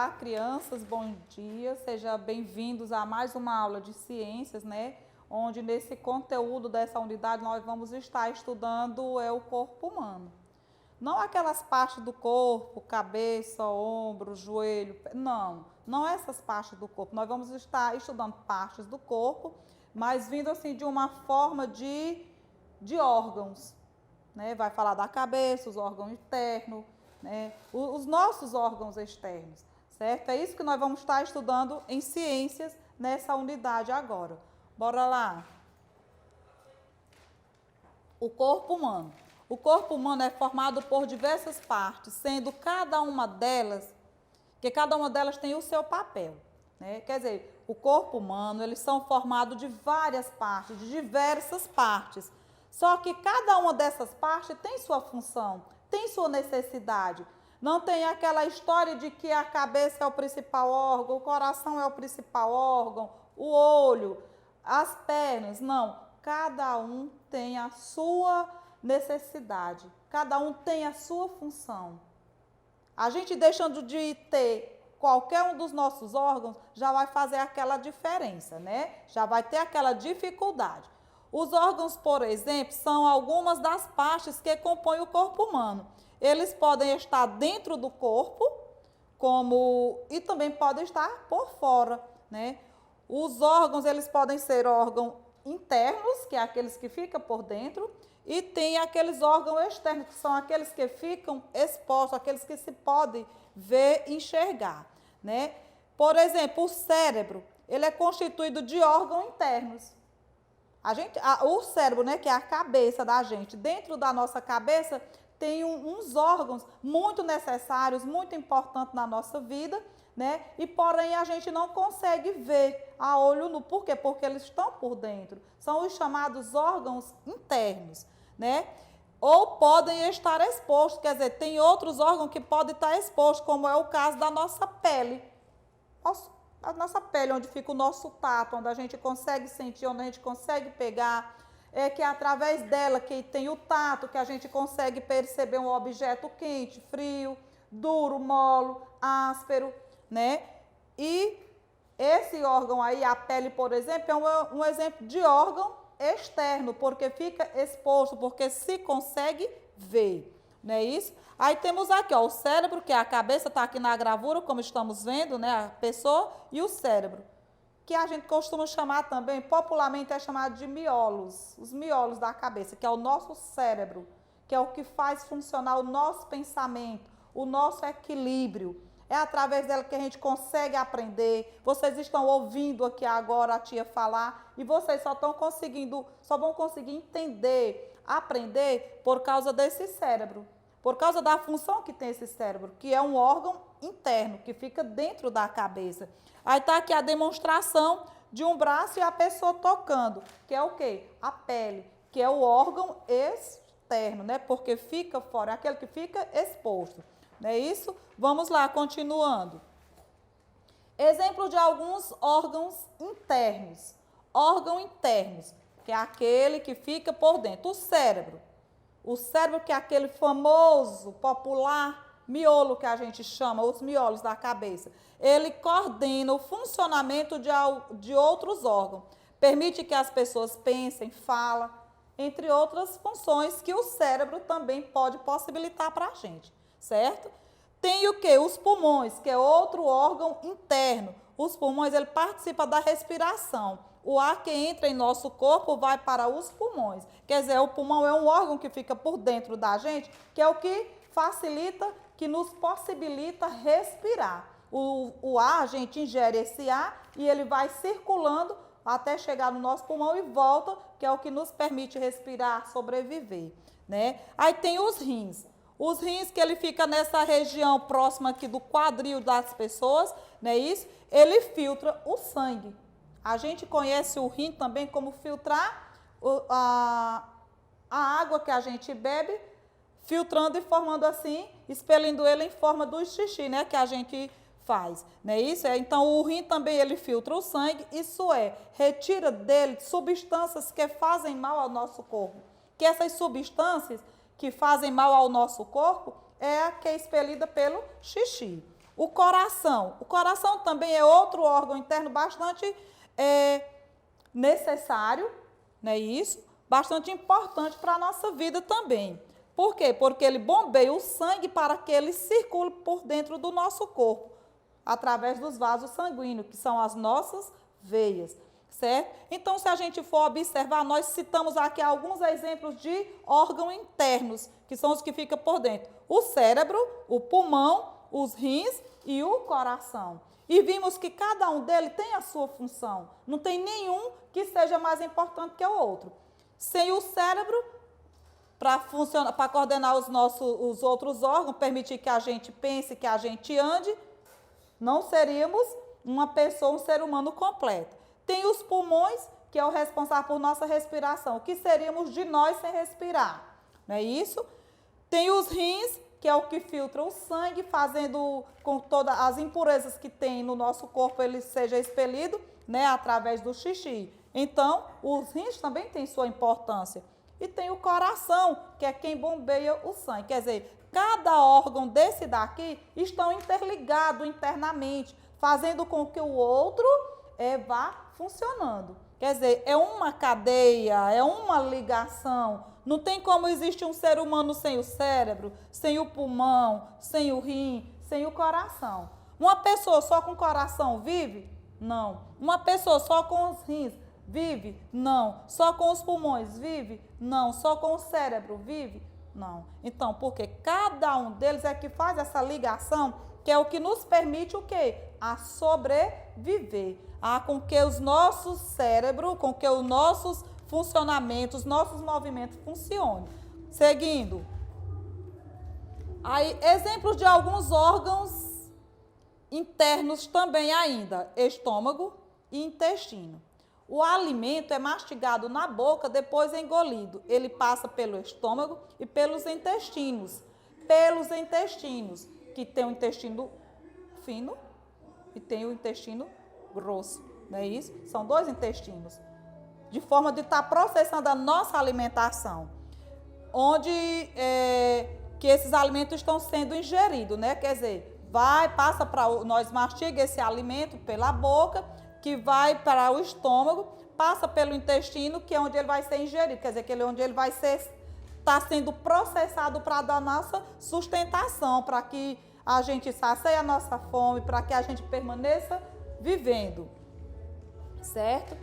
Olá, crianças, bom dia, sejam bem-vindos a mais uma aula de ciências, né? Onde nesse conteúdo dessa unidade nós vamos estar estudando o corpo humano. Não aquelas partes do corpo, cabeça, ombro, joelho, não essas partes do corpo. Nós vamos estar estudando partes do corpo, mas vindo assim de uma forma de órgãos, né? Vai falar da cabeça, os órgãos internos, né? Os nossos órgãos externos, certo? É isso que nós vamos estar estudando em ciências nessa unidade agora. Bora lá. O corpo humano. O corpo humano é formado por diversas partes, sendo cada uma delas, que cada uma delas tem o seu papel, né? Quer dizer, o corpo humano, eles são formados de várias partes, de diversas partes. Só que cada uma dessas partes tem sua função, tem sua necessidade. Não tem aquela história de que a cabeça é o principal órgão, o coração é o principal órgão, o olho, as pernas. Não, cada um tem a sua necessidade, cada um tem a sua função. A gente deixando de ter qualquer um dos nossos órgãos já vai fazer aquela diferença, né? Já vai ter aquela dificuldade. Os órgãos, por exemplo, são algumas das partes que compõem o corpo humano. Eles podem estar dentro do corpo, e também podem estar por fora, né? Os órgãos, eles podem ser órgãos internos, que é aqueles que ficam por dentro, e tem aqueles órgãos externos, que são aqueles que ficam expostos, aqueles que se pode ver e enxergar, né? Por exemplo, o cérebro, ele é constituído de órgãos internos. O cérebro, né, que é a cabeça da gente, dentro da nossa cabeça tem uns órgãos muito necessários, muito importantes na nossa vida, né? E porém a gente não consegue ver a olho nu. Por quê? Porque eles estão por dentro. São os chamados órgãos internos, né? Ou podem estar expostos, quer dizer, tem outros órgãos que podem estar expostos, como é o caso da nossa pele. A nossa pele, onde fica o nosso tato, onde a gente consegue sentir, onde a gente consegue pegar, é que é através dela que tem o tato, que a gente consegue perceber um objeto quente, frio, duro, mole, áspero, né? E esse órgão aí, a pele, por exemplo, é um exemplo de órgão externo, porque fica exposto, porque se consegue ver, não é isso? Aí temos aqui, ó, o cérebro, que é a cabeça, está aqui na gravura, como estamos vendo, né, a pessoa, e o cérebro, que a gente costuma chamar também, popularmente é chamado de miolos, os miolos da cabeça, que é o nosso cérebro, que é o que faz funcionar o nosso pensamento, o nosso equilíbrio. É através dela que a gente consegue aprender. Vocês estão ouvindo aqui agora a tia falar e vocês só vão conseguir entender, aprender por causa desse cérebro. Por causa da função que tem esse cérebro, que é um órgão interno, que fica dentro da cabeça. Aí está aqui a demonstração de um braço e a pessoa tocando, que é o quê? A pele, que é o órgão externo, né? Porque fica fora, é aquele que fica exposto. Não é isso? Vamos lá, continuando. Exemplo de alguns órgãos internos. Órgãos internos, que é aquele que fica por dentro. O cérebro. O cérebro, que é aquele famoso, popular miolo que a gente chama, os miolos da cabeça. Ele coordena o funcionamento de outros órgãos. Permite que as pessoas pensem, falem, entre outras funções que o cérebro também pode possibilitar para a gente, certo? Tem o quê? Os pulmões, que é outro órgão interno. Os pulmões, ele participa da respiração. O ar que entra em nosso corpo vai para os pulmões. Quer dizer, o pulmão é um órgão que fica por dentro da gente, que é o que facilita, que nos possibilita respirar. O ar, a gente ingere esse ar e ele vai circulando até chegar no nosso pulmão e volta, que é o que nos permite respirar, sobreviver, né? Aí tem os rins. Os rins, que ele fica nessa região próxima aqui do quadril das pessoas, não é isso? Ele filtra o sangue. A gente conhece o rim também como filtrar a água que a gente bebe, filtrando e formando assim, expelindo ele em forma do xixi, né, que a gente faz, não é isso? Então, o rim também ele filtra o sangue, isso é, retira dele substâncias que fazem mal ao nosso corpo. Que essas substâncias que fazem mal ao nosso corpo é a que é expelida pelo xixi. O coração também é outro órgão interno bastante necessário, não é isso? Bastante importante para a nossa vida também. Por quê? Porque ele bombeia o sangue para que ele circule por dentro do nosso corpo, através dos vasos sanguíneos, que são as nossas veias, certo? Então, se a gente for observar, nós citamos aqui alguns exemplos de órgãos internos, que são os que ficam por dentro. O cérebro, o pulmão, os rins e o coração. E vimos que cada um deles tem a sua função. Não tem nenhum que seja mais importante que o outro. Sem o cérebro, para coordenar os outros órgãos, permitir que a gente pense, que a gente ande, não seríamos uma pessoa, um ser humano completo. Tem os pulmões, que é o responsável por nossa respiração. O que seríamos de nós sem respirar? Não é isso? Tem os rins, que é o que filtra o sangue, fazendo com que todas as impurezas que tem no nosso corpo, ele seja expelido, né, através do xixi. Então, os rins também têm sua importância. E tem o coração, que é quem bombeia o sangue. Quer dizer, cada órgão desse daqui estão interligados internamente, fazendo com que o outro vá funcionando. Quer dizer, é uma cadeia, é uma ligação. Não tem como existir um ser humano sem o cérebro, sem o pulmão, sem o rim, sem o coração. Uma pessoa só com o coração vive? Não. Uma pessoa só com os rins vive? Não. Só com os pulmões vive? Não. Só com o cérebro vive? Não. Então, porque cada um deles é que faz essa ligação, que é o que nos permite o quê? A sobreviver. Com que os nossos cérebros, com que os nossos funcionamentos, nossos movimentos funcionem. Seguindo. Aí, exemplos de alguns órgãos internos também ainda, estômago e intestino. O alimento é mastigado na boca, depois é engolido. Ele passa pelo estômago e pelos intestinos. Pelos intestinos, que tem o intestino fino e tem o intestino grosso, não é isso? São dois intestinos. De forma de estar processando a nossa alimentação. Onde que esses alimentos estão sendo ingeridos, né? Quer dizer, passa para nós mastiga esse alimento pela boca, que vai para o estômago, passa pelo intestino, que é onde ele vai ser ingerido, quer dizer, que é onde ele vai está sendo processado para dar nossa sustentação, para que a gente sacie a nossa fome, para que a gente permaneça vivendo, certo?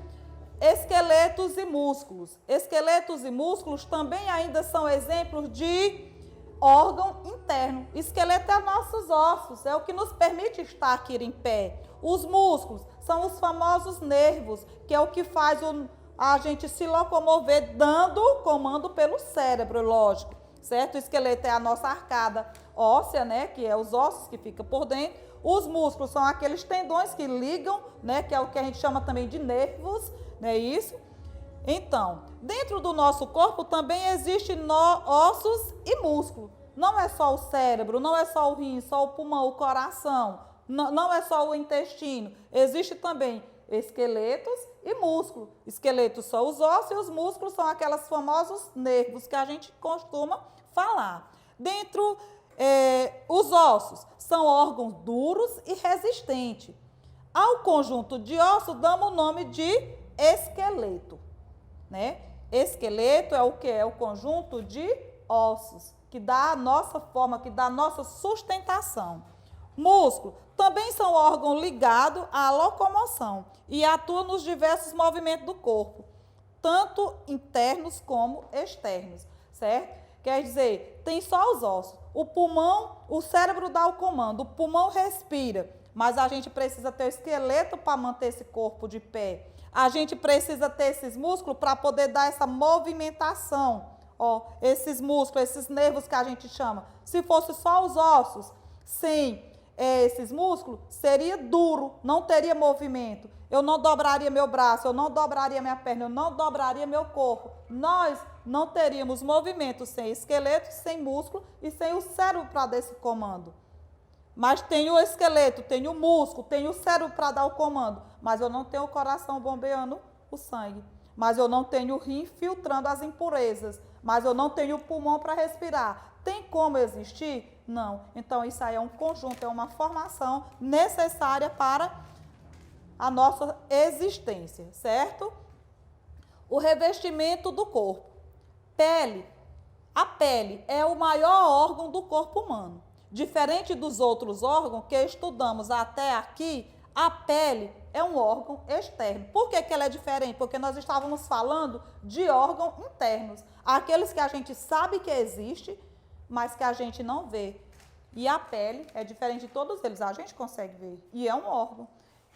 Esqueletos e músculos. Esqueletos e músculos também ainda são exemplos de órgão interno. Esqueleto é nossos ossos, é o que nos permite estar aqui em pé. Os músculos são os famosos nervos, que é o que faz a gente se locomover, dando comando pelo cérebro, lógico, certo? O esqueleto é a nossa arcada óssea, né, que é os ossos que ficam por dentro. Os músculos são aqueles tendões que ligam, né, que é o que a gente chama também de nervos, não é isso? Então, dentro do nosso corpo também existem ossos e músculos. Não é só o cérebro, não é só o rim, só o pulmão, o coração, não é só o intestino. Existe também esqueletos e músculos. Esqueletos são os ossos e os músculos são aqueles famosos nervos que a gente costuma falar. Dentro, os ossos são órgãos duros e resistentes. Ao conjunto de ossos damos o nome de esqueleto, né? Esqueleto é o que? É o conjunto de ossos, que dá a nossa forma, que dá a nossa sustentação. Músculo também são órgãos ligados à locomoção e atuam nos diversos movimentos do corpo, tanto internos como externos, certo? Quer dizer, tem só os ossos. O pulmão, o cérebro dá o comando, o pulmão respira, mas a gente precisa ter o esqueleto para manter esse corpo de pé. A gente precisa ter esses músculos para poder dar essa movimentação. Ó, esses músculos, esses nervos que a gente chama. Se fosse só os ossos, sem esses músculos, seria duro, não teria movimento. Eu não dobraria meu braço, eu não dobraria minha perna, eu não dobraria meu corpo. Nós não teríamos movimento sem esqueleto, sem músculo e sem o cérebro para dar esse comando. Mas tem o esqueleto, tem o músculo, tem o cérebro para dar o comando. Mas eu não tenho o coração bombeando o sangue. Mas eu não tenho o rim filtrando as impurezas. Mas eu não tenho o pulmão para respirar. tem como existir? Não. Então, isso aí é um conjunto, é uma formação necessária para a nossa existência, certo? O revestimento do corpo. Pele. A pele é o maior órgão do corpo humano. Diferente dos outros órgãos que estudamos até aqui, a pele é um órgão externo. Por que ela é diferente? Porque nós estávamos falando de órgãos internos. Aqueles que a gente sabe que existe, mas que a gente não vê. E a pele é diferente de todos eles, a gente consegue ver. E é um órgão.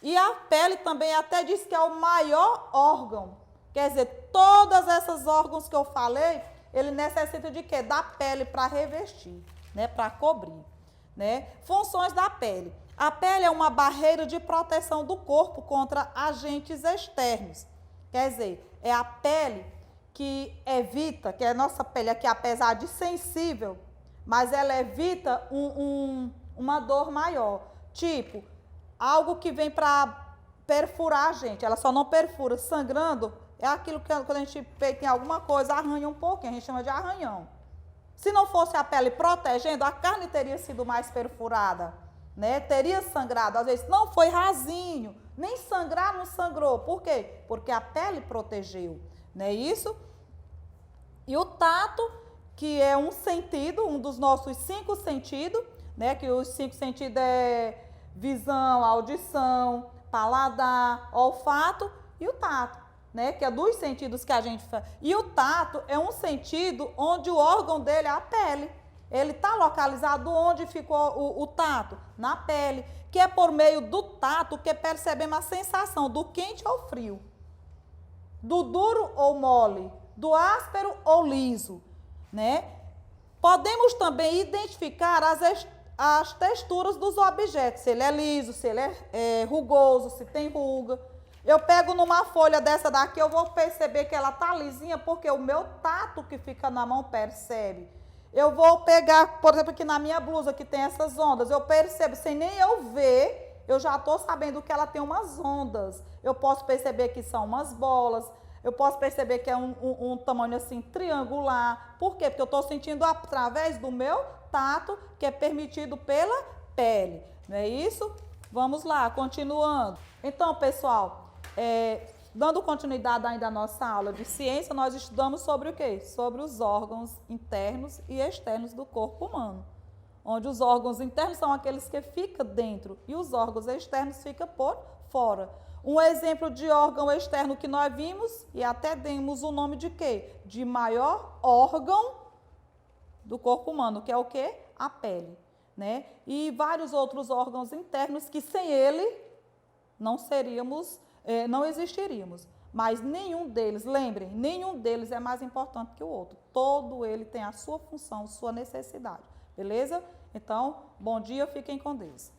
E a pele também até diz que é o maior órgão. Quer dizer, todos esses órgãos que eu falei, ele necessita de quê? Da pele para revestir, né? Para cobrir, né? Funções da pele. A pele é uma barreira de proteção do corpo contra agentes externos. Quer dizer, é a pele que evita, que é a nossa pele aqui, apesar de sensível, mas ela evita uma dor maior. Tipo, algo que vem para perfurar a gente. Ela só não perfura sangrando. É aquilo que quando a gente tem alguma coisa, arranha um pouquinho, a gente chama de arranhão. Se não fosse a pele protegendo, a carne teria sido mais perfurada, né? Teria sangrado, às vezes não foi rasinho, nem sangrar não sangrou. Por quê? Porque a pele protegeu, não é isso? E o tato, que é um sentido, um dos nossos 5 sentidos, né? Que os 5 sentidos é visão, audição, paladar, olfato e o tato, né? Que é dos sentidos que a gente faz. E o tato é um sentido onde o órgão dele é a pele. Ele está localizado onde ficou o tato? Na pele. Que é por meio do tato que percebemos a sensação do quente ou frio, do duro ou mole, do áspero ou liso, né? Podemos também identificar as texturas dos objetos, se ele é liso, se ele é rugoso, se tem ruga. Eu pego numa folha dessa daqui, eu vou perceber que ela tá lisinha, porque o meu tato que fica na mão percebe. Eu vou pegar, por exemplo, aqui na minha blusa que tem essas ondas, eu percebo, sem nem eu ver, eu já estou sabendo que ela tem umas ondas. Eu posso perceber que são umas bolas, eu posso perceber que é um tamanho assim triangular. Por quê? Porque eu estou sentindo através do meu tato, que é permitido pela pele. Não é isso? Vamos lá, continuando. Então, pessoal, dando continuidade ainda à nossa aula de ciência, nós estudamos sobre o quê? Sobre os órgãos internos e externos do corpo humano. Onde os órgãos internos são aqueles que ficam dentro e os órgãos externos ficam por fora. Um exemplo de órgão externo que nós vimos e até demos o nome de quê? De maior órgão do corpo humano, que é o quê? A pele, né? E vários outros órgãos internos que sem ele não existiríamos. Mas nenhum deles, lembrem, nenhum deles é mais importante que o outro. Todo ele tem a sua função, sua necessidade. Beleza? Então, bom dia, fiquem com Deus.